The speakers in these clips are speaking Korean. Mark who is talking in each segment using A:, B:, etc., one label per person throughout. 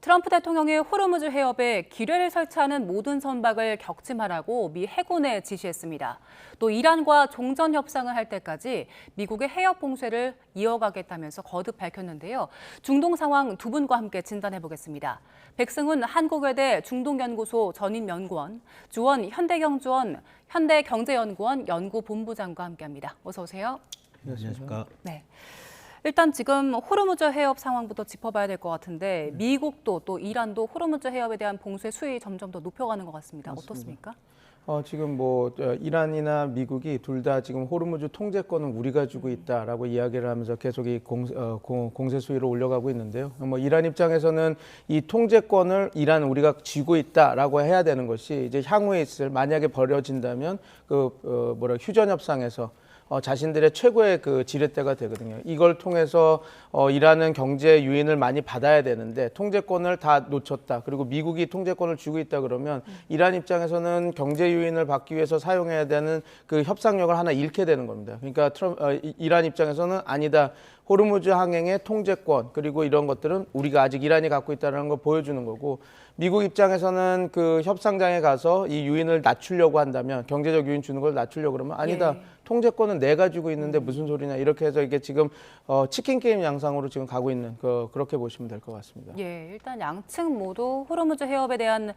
A: 트럼프 대통령이 호르무즈 해협에 기뢰를 설치하는 모든 선박을 격침하라고 미 해군에 지시했습니다. 또 이란과 종전 협상을 할 때까지 미국의 해협 봉쇄를 이어가겠다면서 거듭 밝혔는데요. 중동 상황 두 분과 함께 진단해 보겠습니다. 백승훈 한국외대 중동연구소 전임 연구원, 주원 현대경제연구원 연구본부장과 함께합니다. 어서 오세요.
B: 안녕하십니까.
A: 네. 일단 지금 호르무즈 해협 상황부터 짚어봐야 될 것 같은데 미국도 또 이란도 호르무즈 해협에 대한 봉쇄 수위 점점 더 높여가는 것 같습니다.
B: 맞습니다.
A: 어떻습니까?
B: 지금 이란이나 미국이 둘 다 지금 호르무즈 통제권은 우리가 주고 있다라고 이야기를 하면서 계속 이 공세 수위를 올려가고 있는데요. 이란 입장에서는 이 통제권을 우리가 쥐고 있다라고 해야 되는 것이 이제 향후에 있을 만약에 벌어진다면 휴전 협상에서 자신들의 최고의 그 지렛대가 되거든요. 이걸 통해서 이란은 경제 유인을 많이 받아야 되는데 통제권을 다 놓쳤다. 그리고 미국이 통제권을 쥐고 있다 그러면 이란 입장에서는 경제 유인을 받기 위해서 사용해야 되는 그 협상력을 하나 잃게 되는 겁니다. 그러니까 이란 입장에서는 아니다. 호르무즈 항행의 통제권 그리고 이런 것들은 우리가 아직 이란이 갖고 있다는 걸 보여주는 거고 미국 입장에서는 그 협상장에 가서 이 유인을 낮추려고 한다면 경제적 유인 주는 걸 낮추려고 그러면 아니다. 통제권은 내가 쥐고 있는데 무슨 소리냐 이렇게 해서 이게 지금 치킨 게임 양상으로 지금 가고 있는 그렇게 보시면 될 것 같습니다.
A: 예, 일단 양측 모두 호르무즈 해협에 대한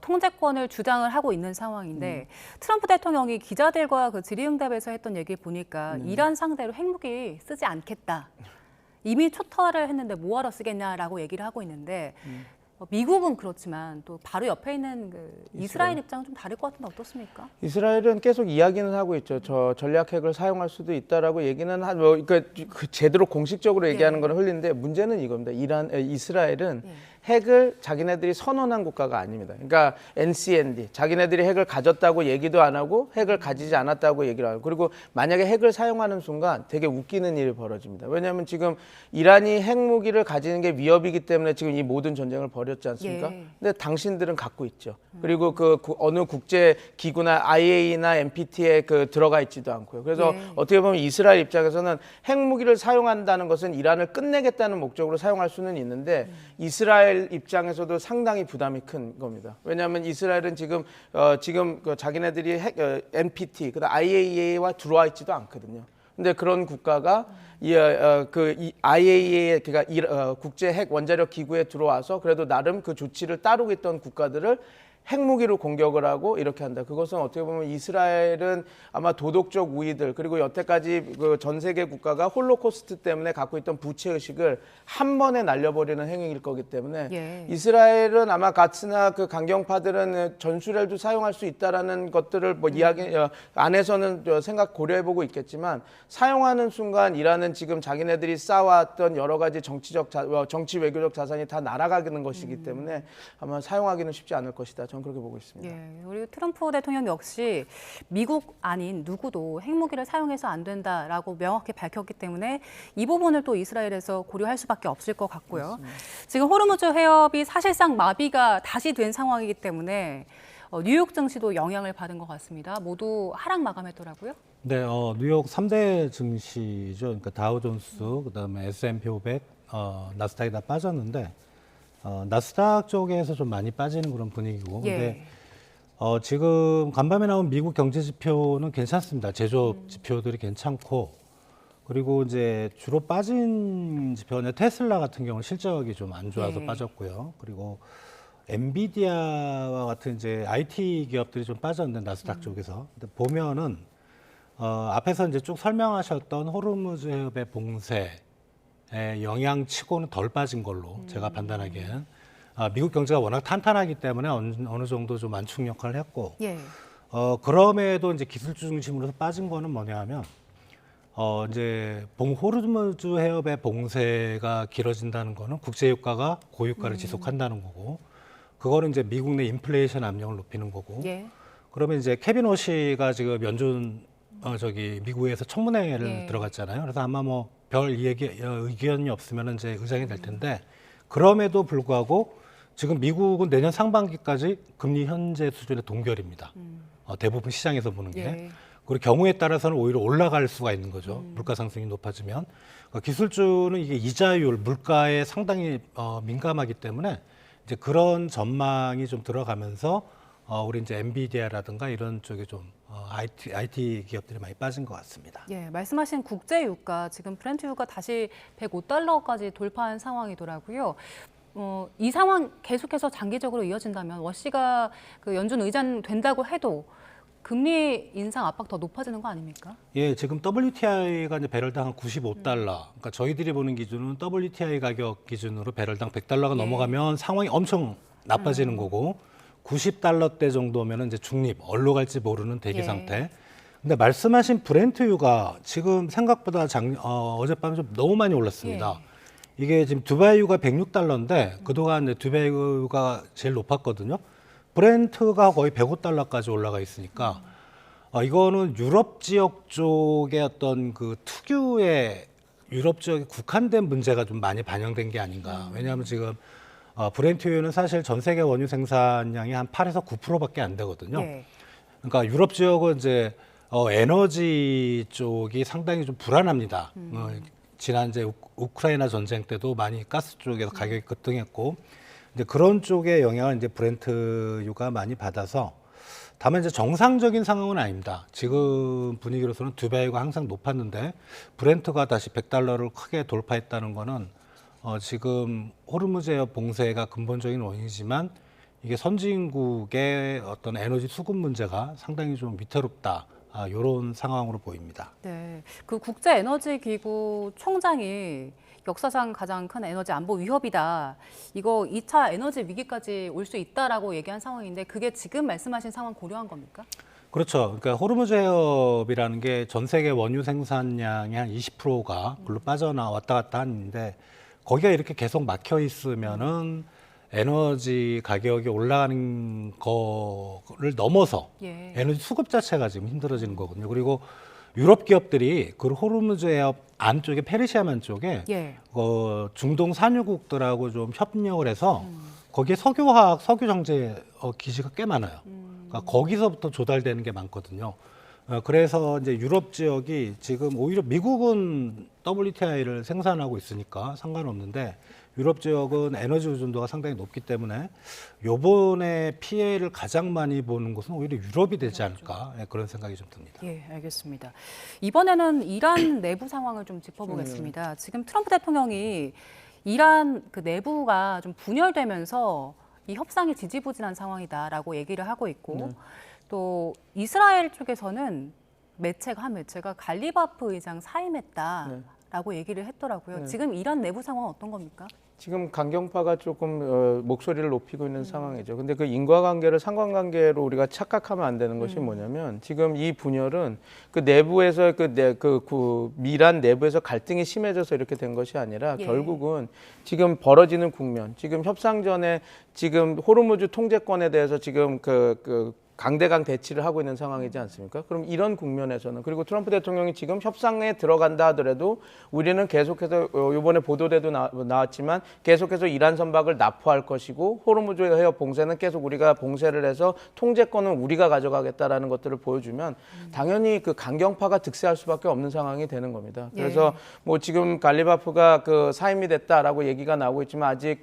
A: 통제권을 주장을 하고 있는 상황인데 트럼프 대통령이 기자들과 그 질의응답에서 했던 얘기 보니까 이란 상대로 핵무기 쓰지 않겠다. 이미 초토화를 했는데 뭐하러 쓰겠냐라고 얘기를 하고 있는데 미국은 그렇지만 또 바로 옆에 있는 이스라엘 입장은 좀 다를 것 같은데 어떻습니까?
B: 이스라엘은 계속 이야기는 하고 있죠. 저 전략 핵을 사용할 수도 있다라고 얘기는 그러니까 제대로 공식적으로 얘기하는 건 흘리는데 문제는 이겁니다. 이스라엘은 핵을 자기네들이 선언한 국가가 아닙니다. 그러니까 NCND, 자기네들이 핵을 가졌다고 얘기도 안 하고 핵을 가지지 않았다고 얘기를 하고 그리고 만약에 핵을 사용하는 순간 되게 웃기는 일이 벌어집니다. 왜냐하면 지금 이란이 핵무기를 가지는 게 위협이기 때문에 지금 이 모든 전쟁을 벌였지 않습니까? 근데 당신들은 갖고 있죠. 그리고 어느 국제 기구나 IAEA나 NPT에 들어가 있지도 않고요. 그래서 어떻게 보면 이스라엘 입장에서는 핵무기를 사용한다는 것은 이란을 끝내겠다는 목적으로 사용할 수는 있는데 이스라엘 입장에서도 상당히 부담이 큰 겁니다. 왜냐하면 이스라엘은 지금 자기네들이 NPT, 그다음 IAEA와 들어와 있지도 않거든요. 근데 그런 국가가 이 IAEA 그러니까 국제 핵 원자력 기구에 들어와서 그래도 나름 그 조치를 따르고 있던 국가들을 핵무기로 공격을 하고 이렇게 한다. 그것은 어떻게 보면 이스라엘은 아마 도덕적 우위들 그리고 여태까지 전 세계 국가가 홀로코스트 때문에 갖고 있던 부채의식을 한 번에 날려버리는 행위일 거기 때문에 이스라엘은 아마 가츠나 강경파들은 전술핵도 사용할 수 있다라는 것들을 이야기 안에서는 생각 고려해보고 있겠지만 사용하는 순간 이란은 지금 자기네들이 쌓아왔던 여러 가지 정치 외교적 자산이 다 날아가는 것이기 때문에 아마 사용하기는 쉽지 않을 것이다. 저는 그렇게 보고 있습니다.
A: 예, 우리 트럼프 대통령 역시 미국 아닌 누구도 핵무기를 사용해서 안 된다라고 명확히 밝혔기 때문에 이 부분을 또 이스라엘에서 고려할 수밖에 없을 것 같고요. 맞습니다. 지금 호르무즈 해협이 사실상 마비가 다시 된 상황이기 때문에 뉴욕 증시도 영향을 받은 것 같습니다. 모두 하락 마감했더라고요.
C: 네, 뉴욕 3대 증시죠. 그러니까 다우존스, 그다음에 S&P 500, 나스닥이 다 빠졌는데 나스닥 쪽에서 좀 많이 빠지는 그런 분위기고, 근데 지금 간밤에 나온 미국 경제 지표는 괜찮습니다. 제조업 지표들이 괜찮고, 그리고 이제 주로 빠진 지표는 테슬라 같은 경우는 실적이 좀 안 좋아서 빠졌고요. 그리고 엔비디아와 같은 이제 IT 기업들이 좀 빠졌는데 나스닥 쪽에서 근데 보면은 앞에서 이제 쭉 설명하셨던 호르무즈 해협의 봉쇄 영향치고는 덜 빠진 걸로 제가 판단하기에는 미국 경제가 워낙 탄탄하기 때문에 어느 정도 좀 안축 역할을 했고 그럼에도 이제 기술주 중심으로 빠진 거는 뭐냐 하면 이제 호르무즈 해협의 봉쇄가 길어진다는 거는 국제유가가 고유가를 지속한다는 거고 그거는 이제 미국 내 인플레이션 압력을 높이는 거고 그러면 이제 케빈 오시가 지금 미국에서 청문회를 들어갔잖아요. 그래서 아마 별 의견이 없으면 이제 의장이 될 텐데 그럼에도 불구하고 지금 미국은 내년 상반기까지 금리 현재 수준의 동결입니다. 대부분 시장에서 보는 게. 그리고 경우에 따라서는 오히려 올라갈 수가 있는 거죠. 물가 상승이 높아지면. 기술주는 이게 이자율, 물가에 상당히 민감하기 때문에 이제 그런 전망이 좀 들어가면서 우리 이제 엔비디아라든가 이런 쪽에 좀 IT 기업들이 많이 빠진 것 같습니다.
A: 예, 말씀하신 국제 유가 지금 브렌트 유가 다시 105달러까지 돌파한 상황이더라고요. 이 상황 계속해서 장기적으로 이어진다면 워시가 그 연준 의장 된다고 해도 금리 인상 압박 더 높아지는 거 아닙니까?
C: 예, 지금 WTI가 이제 배럴당 한 95달러. 그러니까 저희들이 보는 기준은 WTI 가격 기준으로 배럴당 100달러가
A: 예.
C: 넘어가면 상황이 엄청 나빠지는 거고 90달러대 정도면 이제 중립, 어디로 갈지 모르는 대기
A: 예.
C: 상태. 근데 말씀하신 브렌트유가 지금 생각보다 어젯밤에 좀 너무 많이 올랐습니다. 이게 지금 두바이유가 106달러인데 그동안 이제 두바이유가 제일 높았거든요. 브렌트가 거의 105달러까지 올라가 있으니까 이거는 유럽 지역 쪽의 어떤 그 특유의 유럽 지역에 국한된 문제가 좀 많이 반영된 게 아닌가. 왜냐하면 지금 브렌트유는 사실 전 세계 원유 생산량이 한 8에서 9%밖에 안 되거든요.
A: 예.
C: 그러니까 유럽 지역은 이제 에너지 쪽이 상당히 좀 불안합니다. 지난 이제 우크라이나 전쟁 때도 많이 가스 쪽에서 가격이 급등했고, 이제 그런 쪽의 영향을 이제 브렌트유가 많이 받아서, 다만 이제 정상적인 상황은 아닙니다. 지금 분위기로서는 두바이가 항상 높았는데 브렌트가 다시 100달러를 크게 돌파했다는 거는 지금 호르무즈 해협 봉쇄가 근본적인 원인이지만 이게 선진국의 어떤 에너지 수급 문제가 상당히 좀 위태롭다. 이런 상황으로 보입니다.
A: 네, 그 국제에너지기구 총장이 역사상 가장 큰 에너지 안보 위협이다. 이거 2차 에너지 위기까지 올 수 있다라고 얘기한 상황인데 그게 지금 말씀하신 상황 고려한 겁니까?
C: 그렇죠. 그러니까 호르무즈 해협이라는 게 전 세계 원유 생산량의 한 20%가 글로 빠져나 왔다 갔다 하는데 거기가 이렇게 계속 막혀 있으면은 에너지 가격이 올라가는 거를 넘어서
A: 예.
C: 에너지 수급 자체가 지금 힘들어지는 거거든요. 그리고 유럽 기업들이 그 호르무즈 해협 안쪽에 페르시아만 쪽에
A: 예.
C: 중동 산유국들하고 좀 협력을 해서 거기에 석유화학, 석유 정제 기지가 꽤 많아요. 그러니까 거기서부터 조달되는 게 많거든요. 그래서 이제 유럽 지역이 지금 오히려 미국은 WTI를 생산하고 있으니까 상관없는데 유럽 지역은 에너지 의존도가 상당히 높기 때문에 요번에 피해를 가장 많이 보는 곳은 오히려 유럽이 되지 않을까 그런 생각이 좀 듭니다.
A: 예, 알겠습니다. 이번에는 이란 내부 상황을 좀 짚어보겠습니다. 지금 트럼프 대통령이 이란 그 내부가 좀 분열되면서 이 협상이 지지부진한 상황이다라고 얘기를 하고 있고 또 이스라엘 쪽에서는 한 매체가 갈리바프 의장 사임했다라고 얘기를 했더라고요. 지금 이란 내부 상황은 어떤 겁니까?
B: 지금 강경파가 조금 목소리를 높이고 있는 상황이죠. 근데 그 인과관계를 상관관계로 우리가 착각하면 안 되는 것이 뭐냐면 지금 이 분열은 그 내부에서 미란 내부에서 갈등이 심해져서 이렇게 된 것이 아니라
A: 예.
B: 결국은 지금 벌어지는 국면, 지금 협상 전에 지금 호르무즈 통제권에 대해서 지금 강대강 대치를 하고 있는 상황이지 않습니까? 그럼 이런 국면에서는 그리고 트럼프 대통령이 지금 협상에 들어간다 하더라도 우리는 계속해서 이번에 보도에도 나왔지만 계속해서 이란 선박을 납포할 것이고 호르무즈 해협 봉쇄는 계속 우리가 봉쇄를 해서 통제권은 우리가 가져가겠다라는 것들을 보여주면 당연히 그 강경파가 득세할 수밖에 없는 상황이 되는 겁니다. 그래서 뭐 지금 갈리바프가 사임이 됐다라고 얘기가 나오고 있지만 아직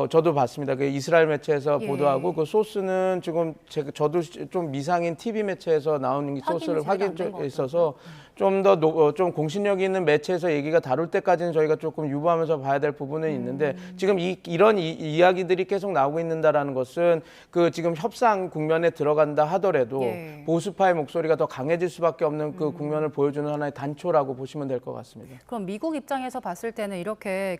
B: 저도 봤습니다. 그 이스라엘 매체에서 보도하고 그 소스는 지금 저도 좀 미상인 TV 매체에서 나오는 소스를 확인해 있어서 좀 더 좀 공신력이 있는 매체에서 얘기가 다룰 때까지는 저희가 조금 유보하면서 봐야 될 부분은 있는데 지금 이런 이야기들이 계속 나오고 있는다라는 것은 그 지금 협상 국면에 들어간다 하더라도 보수파의 목소리가 더 강해질 수밖에 없는 그 국면을 보여주는 하나의 단초라고 보시면 될 것 같습니다.
A: 그럼 미국 입장에서 봤을 때는 이렇게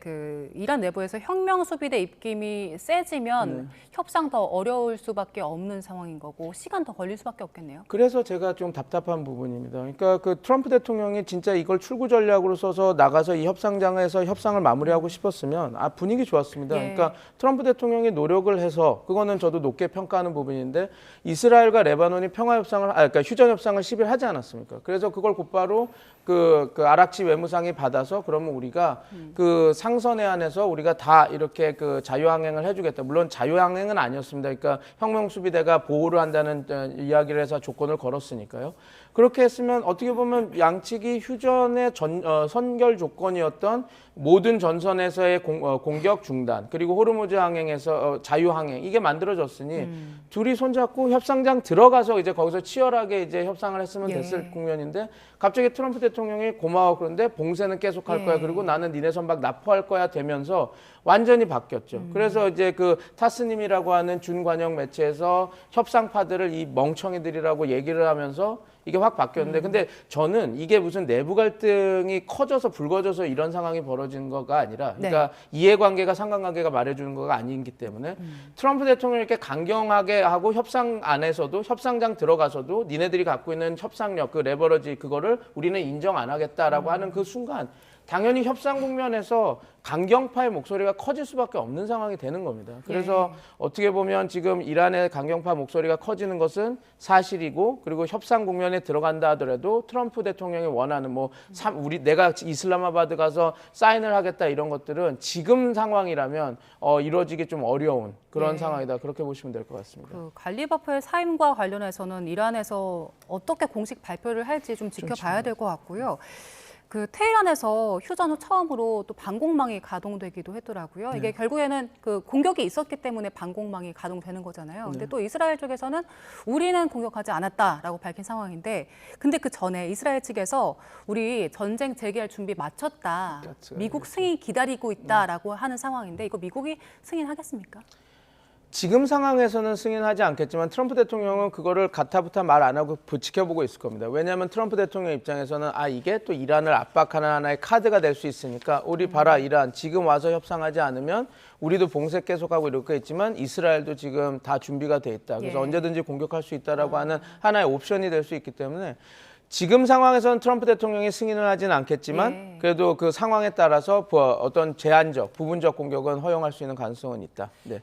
A: 이란 내부에서 혁명 수비대 입김이 세지면 협상 더 어려울 수밖에 없는 상황인 거고 시간 더 걸릴 수밖에 없겠네요.
B: 그래서 제가 좀 답답한 부분입니다. 그러니까 그 트럼프 대통령이 진짜 이걸 출구 전략으로 써서 나가서 이 협상장에서 협상을 마무리하고 싶었으면 분위기 좋았습니다. 그러니까 트럼프 대통령이 노력을 해서 그거는 저도 높게 평가하는 부분인데 이스라엘과 레바논이 그러니까 휴전 협상을 10일 하지 않았습니까? 그래서 그걸 곧바로 그 아락치 외무상이 받아서 그러면 우리가 그 상선에 한해서 우리가 다 이렇게 자유항행을 해주겠다. 물론 자유항행은 아니었습니다. 그러니까 혁명수비대가 보호를 한다는 이야기를 해서 조건을 걸었으니까요. 그렇게 했으면 어떻게 보면 양측이 휴전의 선결 조건이었던 모든 전선에서의 공격 중단 그리고 호르무즈 항행에서 자유 항행 이게 만들어졌으니 둘이 손잡고 협상장 들어가서 이제 거기서 치열하게 이제 협상을 했으면
A: 예.
B: 됐을 국면인데 갑자기 트럼프 대통령이 고마워 그런데 봉쇄는 계속 할
A: 예.
B: 거야 그리고 나는 니네 선박 납포할 거야 되면서 완전히 바뀌었죠. 그래서 이제 그 타스님이라고 하는 준관영 매체에서 협상파들을 이 멍청이들이라고 얘기를 하면서 이게 확 바뀌었는데 근데 저는 이게 무슨 내부 갈등이 커져서 불거져서 이런 상황이 벌어진 거가 아니라 그러니까 이해관계가 상관관계가 말해주는 거가 아니기 때문에 트럼프 대통령이 이렇게 강경하게 하고 협상 안에서도 협상장 들어가서도 니네들이 갖고 있는 협상력 그 레버러지 그거를 우리는 인정 안 하겠다라고 하는 그 순간 당연히 협상 국면에서 강경파의 목소리가 커질 수밖에 없는 상황이 되는 겁니다. 그래서 어떻게 보면 지금 이란의 강경파 목소리가 커지는 것은 사실이고 그리고 협상 국면에 들어간다 하더라도 트럼프 대통령이 원하는 내가 이슬라마바드 가서 사인을 하겠다 이런 것들은 지금 상황이라면 이루어지기 좀 어려운 그런 상황이다. 그렇게 보시면 될 것 같습니다.
A: 그 갈리버프의 사임과 관련해서는 이란에서 어떻게 공식 발표를 할지 좀 지켜봐야 될 것 같고요. 그 테헤란에서 휴전 후 처음으로 또 방공망이 가동되기도 했더라고요. 이게 결국에는 그 공격이 있었기 때문에 방공망이 가동되는 거잖아요. 근데 또 이스라엘 쪽에서는 우리는 공격하지 않았다라고 밝힌 상황인데, 근데 그 전에 이스라엘 측에서 우리 전쟁 재개할 준비 마쳤다, 미국 승인 기다리고 있다라고 하는 상황인데 이거 미국이 승인하겠습니까?
B: 지금 상황에서는 승인하지 않겠지만 트럼프 대통령은 그거를 가타부타 말 안 하고 지켜보고 있을 겁니다. 왜냐하면 트럼프 대통령 입장에서는 이게 또 이란을 압박하는 하나의 카드가 될 수 있으니까 우리 봐라 이란 지금 와서 협상하지 않으면 우리도 봉쇄 계속하고 이렇게 있지만 이스라엘도 지금 다 준비가 돼 있다. 그래서 언제든지 공격할 수 있다라고 하는 하나의 옵션이 될 수 있기 때문에 지금 상황에서는 트럼프 대통령이 승인을 하지는 않겠지만 그래도 그 상황에 따라서 어떤 제한적, 부분적 공격은 허용할 수 있는 가능성은 있다. 네.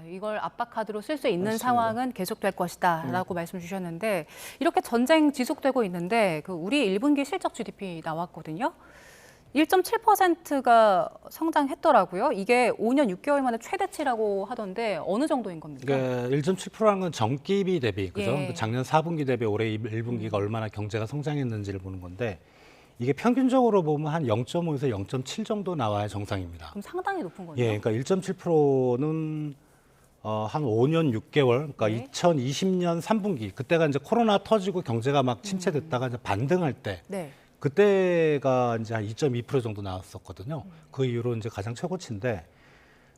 A: 이걸 압박카드로 쓸 수 있는 상황은 계속될 것이다라고 말씀 주셨는데 이렇게 전쟁 지속되고 있는데 그 우리 1분기 실적 GDP 나왔거든요. 1.7%가 성장했더라고요. 이게 5년 6개월 만에 최대치라고 하던데 어느 정도인 겁니까?
C: 1.7%라는 건 전기비 대비, 그죠?
A: 예.
C: 작년 4분기 대비 올해 1분기가 얼마나 경제가 성장했는지를 보는 건데 이게 평균적으로 보면 한 0.5에서 0.7 정도 나와야 정상입니다.
A: 그럼 상당히 높은 거네요.
C: 예, 그러니까 1.7%는 한 5년 6개월, 그러니까 2020년 3분기 그때가 이제 코로나 터지고 경제가 막 침체됐다가 이제 반등할 때 그때가 이제 한 2.2% 정도 나왔었거든요. 그 이후로 이제 가장 최고치인데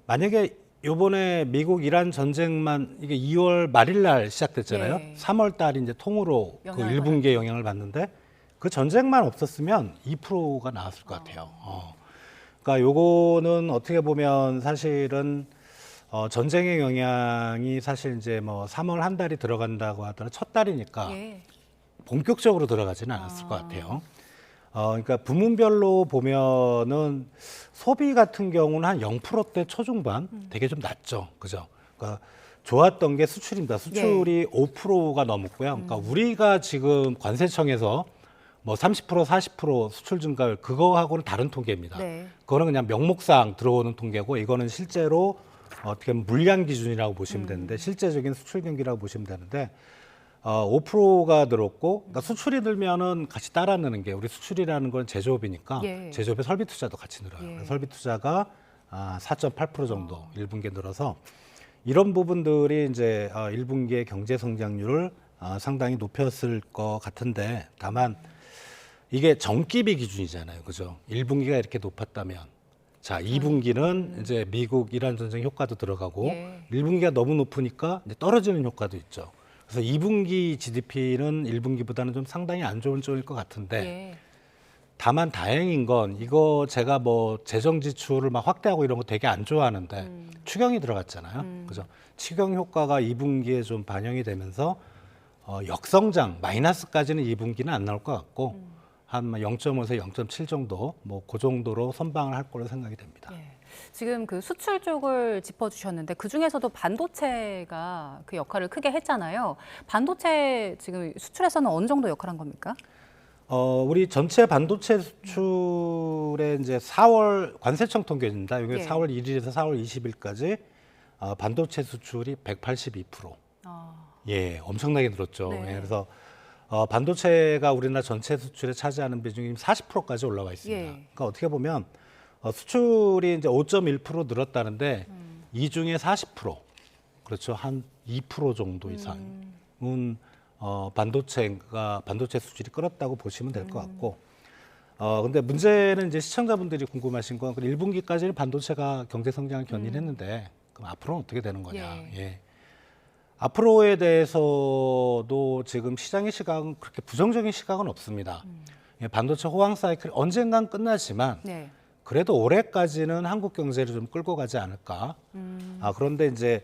C: 만약에 요번에 미국 이란 전쟁만 이게 2월 말일 날 시작됐잖아요. 3월 달이 이제 통으로 그 1분기에 영향을 받는데 그 전쟁만 없었으면 2%가 나왔을 것 같아요. 그러니까 요거는 어떻게 보면 사실은 전쟁의 영향이 사실 이제 뭐 3월 한 달이 들어간다고 하더라도 첫 달이니까 본격적으로 들어가지는 않았을 것 같아요. 그러니까 부문별로 보면은 소비 같은 경우는 한 0%대 초중반 되게 좀 낮죠. 그죠? 그러니까 좋았던 게 수출입니다. 수출이 5%가 넘었고요. 그러니까 우리가 지금 관세청에서 뭐 30%, 40% 수출 증가율 그거하고는 다른 통계입니다. 그거는 그냥 명목상 들어오는 통계고 이거는 실제로 어떻게 보면 물량 기준이라고 보시면 되는데 실제적인 수출 경기라고 보시면 되는데 5%가 늘었고 그러니까 수출이 늘면은 같이 따라 느는 게 우리 수출이라는 건 제조업이니까 제조업의 설비 투자도 같이 늘어요. 설비 투자가 4.8% 정도 1분기에 늘어서 이런 부분들이 이제 1분기의 경제 성장률을 상당히 높였을 것 같은데 다만 이게 정기비 기준이잖아요. 그죠? 1분기가 이렇게 높았다면 자, 2분기는 이제 미국 이란 전쟁 효과도 들어가고 1분기가 너무 높으니까 이제 떨어지는 효과도 있죠. 그래서 2분기 GDP는 1분기보다는 좀 상당히 안 좋은 쪽일 것 같은데 다만 다행인 건 이거 제가 뭐 재정 지출을 막 확대하고 이런 거 되게 안 좋아하는데 추경이 들어갔잖아요. 그죠? 추경 효과가 2분기에 좀 반영이 되면서 역성장 마이너스까지는 2분기는 안 나올 것 같고 한 0.5에서 0.7 정도 뭐 그 정도로 선방을 할 거로 생각이 됩니다.
A: 지금 그 수출 쪽을 짚어주셨는데 그 중에서도 반도체가 그 역할을 크게 했잖아요. 반도체 지금 수출에서는 어느 정도 역할한 겁니까?
C: 우리 전체 반도체 수출의 이제 4월 관세청 통계입니다. 이게 4월 1일에서 4월 20일까지 반도체 수출이 182%. 예, 엄청나게 늘었죠. 그래서 반도체가 우리나라 전체 수출에 차지하는 비중이 40%까지 올라와 있습니다. 그러니까 어떻게 보면 수출이 이제 5.1% 늘었다는데 이 중에 40% 그렇죠. 한 2% 정도 이상은 반도체 수출이 끌었다고 보시면 될 것 같고. 근데 문제는 이제 시청자분들이 궁금하신 건 1분기까지는 반도체가 경제 성장을 견인했는데 그럼 앞으로는 어떻게 되는 거냐. 예. 앞으로에 대해서도 지금 시장의 시각은 그렇게 부정적인 시각은 없습니다. 예, 반도체 호황 사이클이 언젠간 끝나지만
A: 네.
C: 그래도 올해까지는 한국 경제를 좀 끌고 가지 않을까. 그런데 이제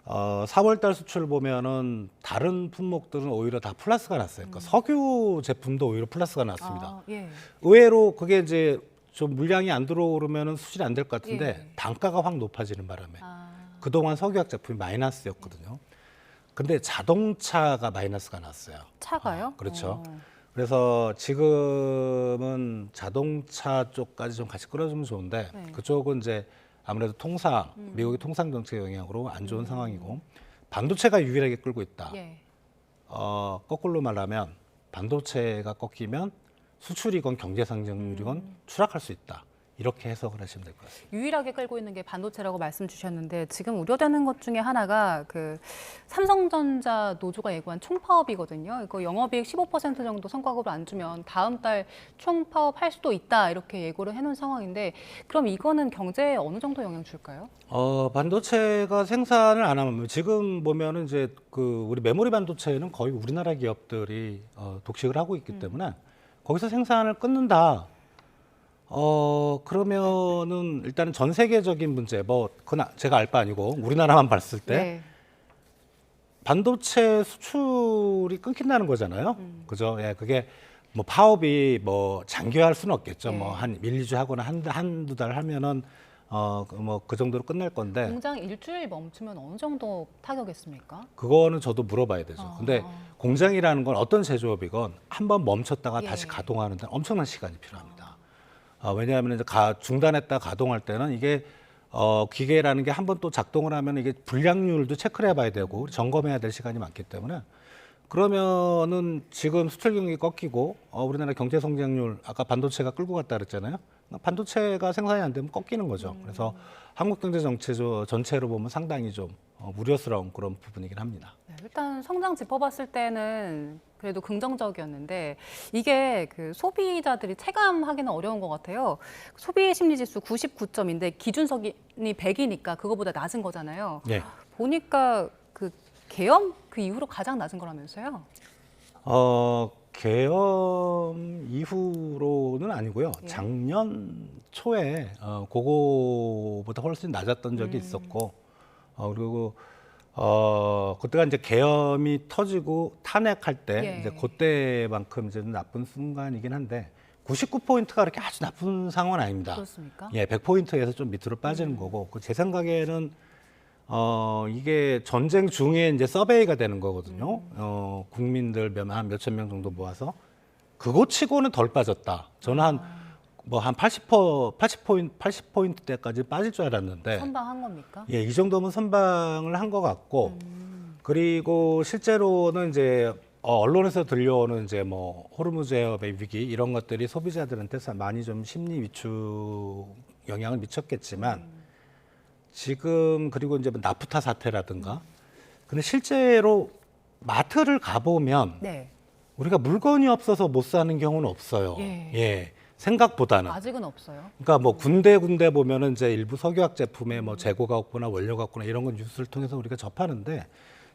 C: 4월 달 수출 보면은 다른 품목들은 오히려 다 플러스가 났어요. 그러니까 석유 제품도 오히려 플러스가 났습니다.
A: 예.
C: 의외로 그게 이제 좀 물량이 안 들어오면은 수출이 안 될 것 같은데
A: 예.
C: 단가가 확 높아지는 바람에 그동안 석유화학 제품이 마이너스였거든요. 근데 자동차가 마이너스가 났어요.
A: 차가요?
C: 그렇죠. 그래서 지금은 자동차 쪽까지 좀 같이 끌어주면 좋은데
A: 네.
C: 그쪽은 이제 아무래도 미국의 통상 정책 영향으로 안 좋은 상황이고 반도체가 유일하게 끌고 있다.
A: 예.
C: 거꾸로 말하면 반도체가 꺾이면 수출이건 경제 성장률이건 추락할 수 있다. 이렇게 해석을 하시면 될 것 같습니다.
A: 유일하게 끌고 있는 게 반도체라고 말씀 주셨는데 지금 우려되는 것 중에 하나가 그 삼성전자 노조가 예고한 총파업이거든요. 이거 영업이익 15% 정도 성과급을 안 주면 다음 달 총파업 할 수도 있다 이렇게 예고를 해놓은 상황인데 그럼 이거는 경제에 어느 정도 영향 줄까요?
C: 반도체가 생산을 안 하면 지금 보면은 이제 그 우리 메모리 반도체는 거의 우리나라 기업들이 독식을 하고 있기 때문에 거기서 생산을 끊는다. 그러면은 일단은 전 세계적인 문제, 그건 제가 알 바 아니고 우리나라만 봤을 때
A: 네.
C: 반도체 수출이 끊긴다는 거잖아요. 그죠? 예, 그게 뭐 파업이 뭐 장기화할 수는 없겠죠.
A: 네.
C: 뭐 한 1, 2주 하거나 한두 달 하면은 뭐 그 정도로 끝날 건데
A: 공장 일주일 멈추면 어느 정도 타격겠습니까?
C: 그거는 저도 물어봐야 되죠. 근데 공장이라는 건 어떤 제조업이건 한번 멈췄다가
A: 예.
C: 다시 가동하는 데 엄청난 시간이 필요합니다. 왜냐하면 이제 중단했다 가동할 때는 이게 기계라는 게 한 번 또 작동을 하면 이게 불량률도 체크를 해봐야 되고 점검해야 될 시간이 많기 때문에 그러면은 지금 수출 경기 꺾이고 우리나라 경제 성장률 아까 반도체가 끌고 갔다 그랬잖아요. 반도체가 생산이 안 되면 꺾이는 거죠. 그래서 한국 경제 전체로 보면 상당히 좀 우려스러운 그런 부분이긴 합니다.
A: 네, 일단 성장 짚어봤을 때는 그래도 긍정적이었는데 이게 그 소비자들이 체감하기는 어려운 것 같아요. 소비 심리 지수 99점인데 기준선이 100이니까 그거보다 낮은 거잖아요.
C: 예.
A: 보니까 그 계엄 그 이후로 가장 낮은 거라면서요?
C: 계엄 이후로는 아니고요.
A: 예.
C: 작년 초에 그거보다 훨씬 낮았던 적이 있었고 그리고 그때가 이제 계엄이 터지고 탄핵할 때
A: 예.
C: 이제 그때만큼 이제 나쁜 순간이긴 한데 99포인트가 그렇게 아주 나쁜 상황은 아닙니다.
A: 그렇습니까?
C: 예, 100포인트에서 좀 밑으로 빠지는 거고 제 생각에는 이게 전쟁 중에 이제 서베이가 되는 거거든요. 국민들 몇천 명 정도 모아서 그거 치고는 덜 빠졌다. 저는 한 80포인트대까지 빠질 줄 알았는데
A: 선방한 겁니까?
C: 예, 이 정도면 선방을 한 것 같고 그리고 실제로는 이제 언론에서 들려오는 이제 뭐 호르무즈 해협의 위기 이런 것들이 소비자들한테 많이 좀 심리 위축 영향을 미쳤겠지만 지금 그리고 이제 뭐 나프타 사태라든가 근데 실제로 마트를 가보면
A: 네.
C: 우리가 물건이 없어서 못 사는 경우는 없어요.
A: 예.
C: 예. 생각보다는.
A: 아직은 없어요.
C: 그러니까 뭐 군데 보면은 이제 일부 석유화학 제품에 뭐 재고가 없거나 원료가 없거나 이런 건 뉴스를 통해서 우리가 접하는데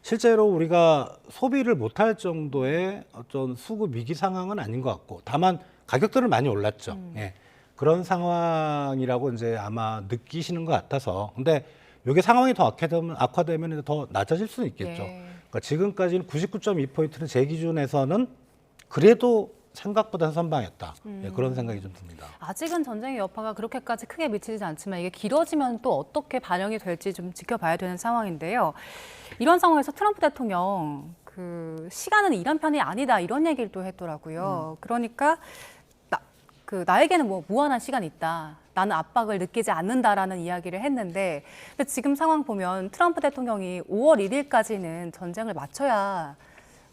C: 실제로 우리가 소비를 못할 정도의 어떤 수급 위기 상황은 아닌 것 같고 다만 가격들은 많이 올랐죠. 예. 그런 상황이라고 이제 아마 느끼시는 것 같아서 근데 이게 상황이 더 악화되면 더 낮아질 수는 있겠죠.
A: 예.
C: 그러니까 지금까지는 99.2포인트는 제 기준에서는 그래도 생각보다 선방했다. 예, 그런 생각이 좀 듭니다.
A: 아직은 전쟁의 여파가 그렇게까지 크게 미치지 않지만 이게 길어지면 또 어떻게 반영이 될지 좀 지켜봐야 되는 상황인데요. 이런 상황에서 트럼프 대통령 그 시간은 이런 편이 아니다 이런 얘기를 또 했더라고요. 그러니까 나에게는 뭐 무한한 시간이 있다. 나는 압박을 느끼지 않는다라는 이야기를 했는데 근데 지금 상황 보면 트럼프 대통령이 5월 1일까지는 전쟁을 마쳐야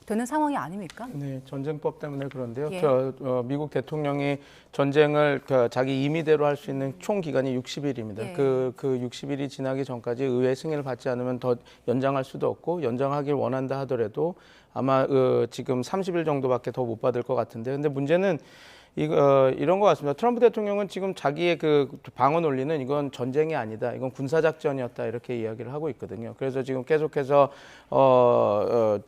A: 되는 상황이 아닙니까?
B: 네, 전쟁법 때문에 그런데요.
A: 예.
B: 미국 대통령이 전쟁을 자기 임의대로 할 수 있는 총 기간이 60일입니다.
A: 예.
B: 그 60일이 지나기 전까지 의회 승인을 받지 않으면 더 연장할 수도 없고 연장하길 원한다 하더라도 아마 지금 30일 정도밖에 더 못 받을 것 같은데, 근데 문제는 이런 것 같습니다. 트럼프 대통령은 지금 자기의 그 방어 논리는 이건 전쟁이 아니다, 이건 군사작전이었다 이렇게 이야기를 하고 있거든요. 그래서 지금 계속해서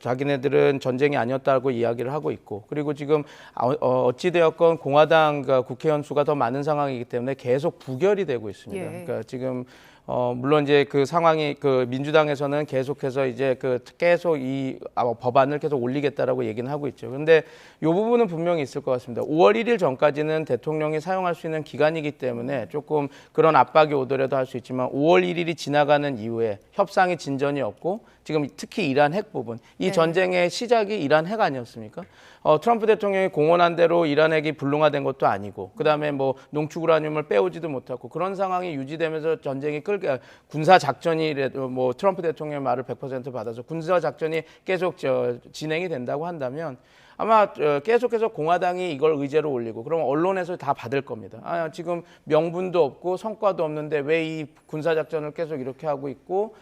B: 자기네들은 전쟁이 아니었다고 이야기를 하고 있고, 그리고 지금 어찌되었건 공화당 국회의원 수가 더 많은 상황이기 때문에 계속 부결이 되고 있습니다.
A: 예.
B: 그러니까 지금 물론 이제 그 상황이 민주당에서는 계속해서 이제 계속 이 법안을 계속 올리겠다라고 얘기는 하고 있죠. 그런데 이 부분은 분명히 있을 것 같습니다. 5월 1일 전까지는 대통령이 사용할 수 있는 기간이기 때문에 조금 그런 압박이 오더라도 할 수 있지만 5월 1일이 지나가는 이후에 협상이 진전이 없고 지금 특히 이란 핵 부분, 이
A: 네.
B: 전쟁의 시작이 이란 핵 아니었습니까? 트럼프 대통령이 공언한 대로 이란 핵이 불능화된 것도 아니고, 그다음에 뭐 농축 우라늄을 빼오지도 못하고 그런 상황이 유지되면서 전쟁이 군사 작전이라도 뭐 트럼프 대통령의 말을 100% 받아서 군사 작전이 계속 진행이 된다고 한다면 아마 계속해서 공화당이 이걸 의제로 올리고 그럼 언론에서 다 받을 겁니다. 지금 명분도 없고 성과도 없는데 왜 이 군사작전을 계속 이렇게 하고 있고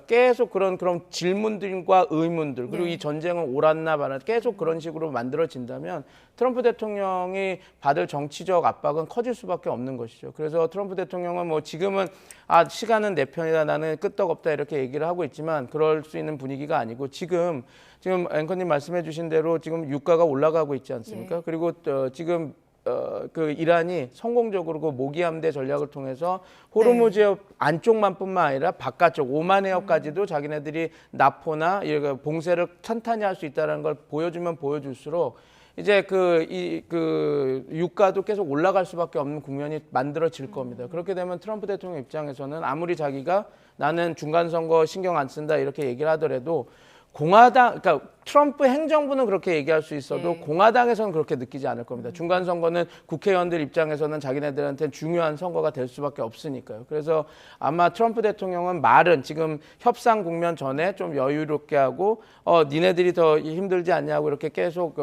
B: 계속 그런 질문들과 의문들, 그리고
A: 네.
B: 이 전쟁은 옳았나 말았나 계속 그런 식으로 만들어진다면 트럼프 대통령이 받을 정치적 압박은 커질 수밖에 없는 것이죠. 그래서 트럼프 대통령은 뭐 지금은 시간은 내 편이다, 나는 끄떡없다 이렇게 얘기를 하고 있지만 그럴 수 있는 분위기가 아니고 지금 앵커님 말씀해 주신 대로 지금 유가가 올라가고 있지 않습니까?
A: 예.
B: 그리고 지금 이란이 성공적으로 그 모기함대 전략을 통해서 호르무즈 해협 안쪽만뿐만 아니라 바깥쪽 오만 해협까지도 자기네들이 나포나 봉쇄를 탄탄히 할 수 있다는 걸 보여주면 보여줄수록 이제 유가도 계속 올라갈 수밖에 없는 국면이 만들어질 겁니다. 그렇게 되면 트럼프 대통령 입장에서는 아무리 자기가 나는 중간 선거 신경 안 쓴다 이렇게 얘기를 하더라도 그러니까 트럼프 행정부는 그렇게 얘기할 수 있어도
A: 예.
B: 공화당에서는 그렇게 느끼지 않을 겁니다. 중간 선거는 국회의원들 입장에서는 자기네들한테는 중요한 선거가 될 수밖에 없으니까요. 그래서 아마 트럼프 대통령은 말은 지금 협상 국면 전에 좀 여유롭게 하고 니네들이 더 힘들지 않냐고 이렇게 계속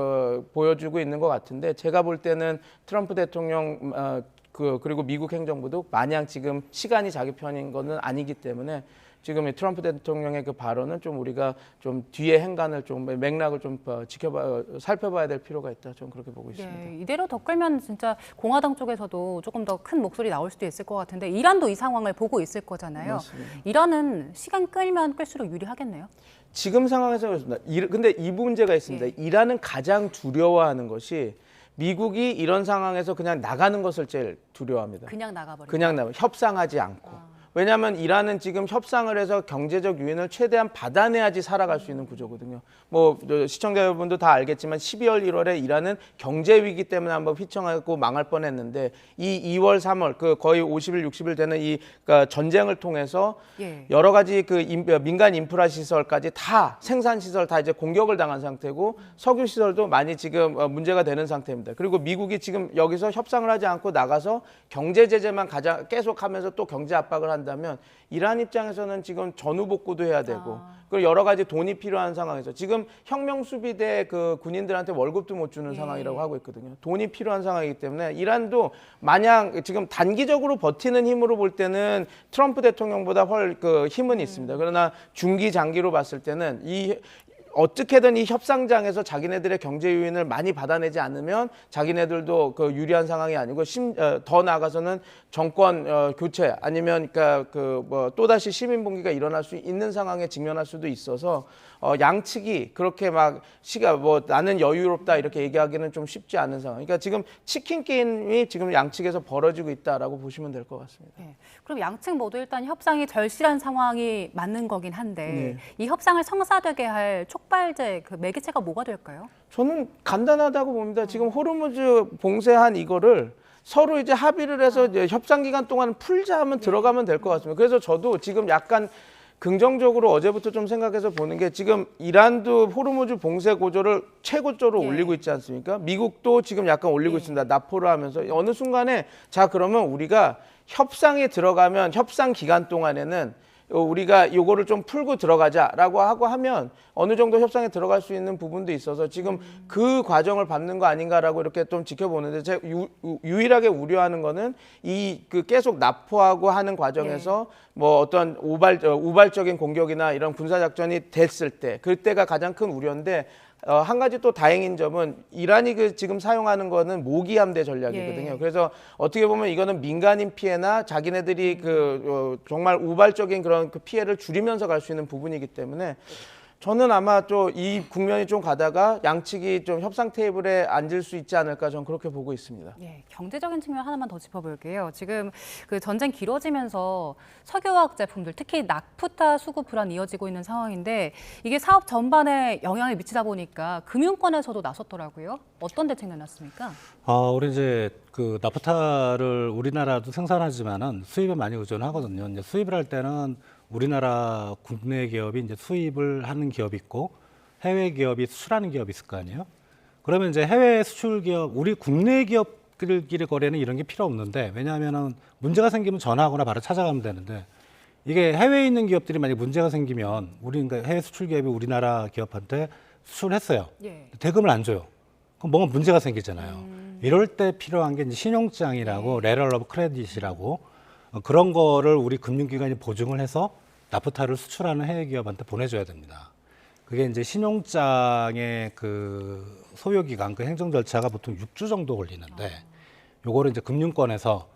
B: 보여주고 있는 것 같은데, 제가 볼 때는 트럼프 대통령 그리고 미국 행정부도 마냥 지금 시간이 자기 편인 거는 아니기 때문에 지금 트럼프 대통령의 그 발언은 좀 우리가 좀 뒤에 행간을 좀 맥락을 좀 살펴봐야 될 필요가 있다. 좀 그렇게 보고 있습니다.
A: 네, 이대로 더 끌면 진짜 공화당 쪽에서도 조금 더 큰 목소리 나올 수도 있을 것 같은데 이란도 이 상황을 보고 있을 거잖아요.
B: 맞습니다.
A: 이란은 시간 끌면 끌수록 유리하겠네요.
B: 지금 상황에서 그렇습니다. 근데 이 문제가 있습니다.
A: 예.
B: 이란은 가장 두려워하는 것이 미국이 이런 상황에서 그냥 나가는 것을 제일 두려워합니다.
A: 그냥 나가버리죠.
B: 그냥 협상하지 않고. 왜냐하면 이란은 지금 협상을 해서 경제적 유인을 최대한 받아내야지 살아갈 수 있는 구조거든요. 뭐 시청자 여러분도 다 알겠지만 12월, 1월에 이란은 경제 위기 때문에 한번 휘청하고 망할 뻔했는데 이 2월, 3월 거의 50일, 60일 되는 그러니까 전쟁을 통해서
A: 예.
B: 여러 가지 민간 인프라 시설까지 다 생산 시설 다 이제 공격을 당한 상태고 석유 시설도 많이 지금 문제가 되는 상태입니다. 그리고 미국이 지금 여기서 협상을 하지 않고 나가서 경제 제재만 계속하면서 또 경제 압박을 한다면 이란 입장에서는 지금 전후복구도 해야 되고 그리고 여러 가지 돈이 필요한 상황에서 지금 혁명 수비대 군인들한테 월급도 못 주는 상황이라고 하고 있거든요. 돈이 필요한 상황이기 때문에 이란도 마냥 지금 단기적으로 버티는 힘으로 볼 때는 트럼프 대통령보다 힘은 있습니다. 그러나 중기 장기로 봤을 때는 어떻게든 이 협상장에서 자기네들의 경제 요인을 많이 받아내지 않으면 자기네들도 유리한 상황이 아니고 더 나아가서는 정권 교체 아니면 또다시 시민봉기가 일어날 수 있는 상황에 직면할 수도 있어서 양측이 그렇게 나는 여유롭다 이렇게 얘기하기는 좀 쉽지 않은 상황. 그러니까 지금 치킨 게임이 지금 양측에서 벌어지고 있다라고 보시면 될 것 같습니다.
A: 네. 그럼 양측 모두 일단 협상이 절실한 상황이 맞는 거긴 한데 이 협상을 성사되게 할 촉발제 매개체가 뭐가 될까요?
B: 저는 간단하다고 봅니다. 지금 호르무즈 봉쇄한 이거를 서로 이제 합의를 해서 이제 협상 기간 동안 풀자 하면 들어가면 될 것 같습니다. 그래서 저도 지금 약간 긍정적으로 어제부터 좀 생각해서 보는 게 지금 이란도 호르무즈 봉쇄 고조를 최고조로 올리고 있지 않습니까? 미국도 지금 약간 올리고 있습니다. 납포를 하면서 어느 순간에 그러면 우리가 협상에 들어가면 협상 기간 동안에는 우리가 요거를 좀 풀고 들어가자라고 하고 하면 어느 정도 협상에 들어갈 수 있는 부분도 있어서 지금 그 과정을 밟는 거 아닌가라고 이렇게 좀 지켜보는데 제가 유일하게 우려하는 거는 이 그 계속 납포하고 하는 과정에서 뭐 어떤 우발적인 공격이나 이런 군사 작전이 됐을 때 그때가 가장 큰 우려인데 한 가지 또 다행인 점은 이란이 그 지금 사용하는 거는 모기함대 전략이거든요.
A: 예.
B: 그래서 어떻게 보면 이거는 민간인 피해나 자기네들이 정말 우발적인 그런 그 피해를 줄이면서 갈 수 있는 부분이기 때문에 저는 아마 또 이 국면이 좀 가다가 양측이 좀 협상 테이블에 앉을 수 있지 않을까 저는 그렇게 보고 있습니다.
A: 예, 경제적인 측면 하나만 더 짚어볼게요. 지금 그 전쟁 길어지면서 석유화학 제품들, 특히 나프타 수급 불안 이어지고 있는 상황인데 이게 사업 전반에 영향을 미치다 보니까 금융권에서도 나섰더라고요. 어떤 대책 내놨습니까?
C: 우리 이제 그 나프타를 우리나라도 생산하지만은 수입에 많이 의존하거든요. 이제 수입을 할 때는 우리나라 국내 기업이 이제 수입을 하는 기업이 있고 해외 기업이 수출하는 기업이 있을 거 아니에요. 그러면 이제 해외 수출 기업, 우리 국내 기업들끼리 거래는 이런 게 필요 없는데 왜냐하면은 문제가 생기면 전화하거나 바로 찾아가면 되는데 이게 해외에 있는 기업들이 만약 문제가 생기면 우리 그러니까 해외 수출 기업이 우리나라 기업한테 수출했어요.
A: 예.
C: 대금을 안 줘요. 그럼 뭔가 문제가 생기잖아요. 이럴 때 필요한 게 이제 신용장이라고 레터 오브 크레딧이라고 그런 거를 우리 금융기관이 보증을 해서 나프타를 수출하는 해외 기업한테 보내줘야 됩니다. 그게 이제 신용장의 그 소요 기간, 그 행정 절차가 보통 6주 정도 걸리는데, 요거를 이제 금융권에서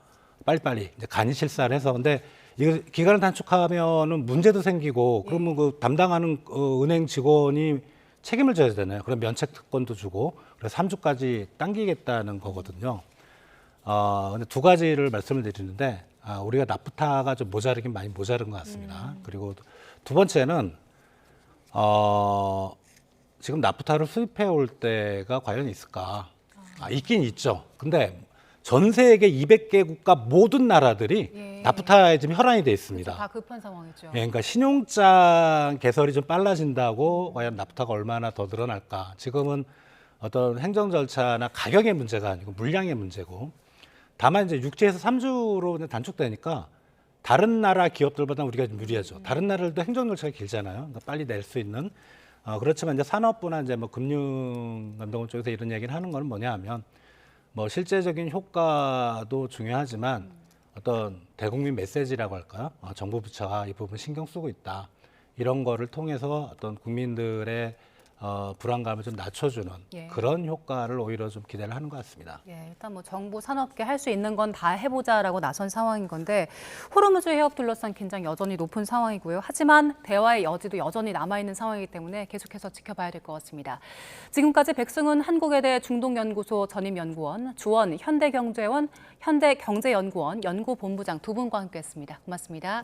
C: 빨리빨리 이제 간이 실사를 해서, 근데 이거 기간을 단축하면은 문제도 생기고, 그러면 그 담당하는 은행 직원이 책임을 져야 되잖아요. 그럼 면책 특권도 주고, 그래서 3주까지 당기겠다는 거거든요. 근데 두 가지를 말씀을 드리는데, 우리가 나프타가 좀 모자르긴 많이 모자른 것 같습니다. 그리고 두 번째는 지금 나프타를 수입해 올 때가 과연 있을까? 있긴 있죠. 근데 전 세계 200개 국가 모든 나라들이 나프타에 지금 혈안이 돼 있습니다.
A: 다 급한 상황이죠.
C: 예, 그러니까 신용장 개설이 좀 빨라진다고 과연 나프타가 얼마나 더 늘어날까? 지금은 어떤 행정 절차나 가격의 문제가 아니고 물량의 문제고, 다만 이제 6주에서 3주로 단축되니까 다른 나라 기업들보다 우리가 좀 유리하죠. 다른 나라들도 행정 절차가 길잖아요. 그러니까 빨리 낼 수 있는. 그렇지만 이제 산업부나 이제 뭐 금융감독원 쪽에서 이런 얘기를 하는 건 뭐냐 하면 뭐 실제적인 효과도 중요하지만 어떤 대국민 메시지라고 할까요? 정부 부처가 이 부분 신경 쓰고 있다. 이런 거를 통해서 어떤 국민들의 불안감을 좀 낮춰주는 그런 효과를 오히려 좀 기대를 하는 것 같습니다.
A: 예, 일단 뭐 정부 산업계 할 수 있는 건 다 해보자라고 나선 상황인 건데 호르무즈 해협 둘러싼 긴장 여전히 높은 상황이고요. 하지만 대화의 여지도 여전히 남아있는 상황이기 때문에 계속해서 지켜봐야 될 것 같습니다. 지금까지 백승훈 한국외대 중동연구소 전임연구원, 주원 현대경제연구원 연구본부장 두 분과 함께했습니다. 고맙습니다.